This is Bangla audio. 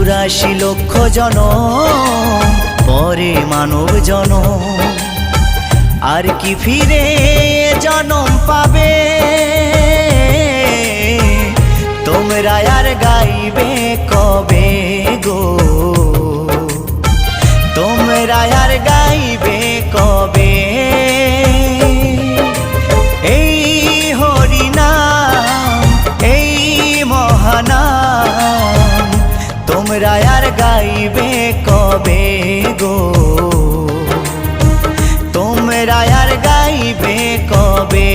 84 লক্ষ জনম পরে মানব জনম, আর কি ফিরে জনম পাবে? তোমরা আর গাইবে কবে গো? তোমরা আর গাইবে কবে? এই হরিনাম, এই মহানাম, তোমরা আর গাইবে কবে গো? তোমরা আর গাইবে কবে?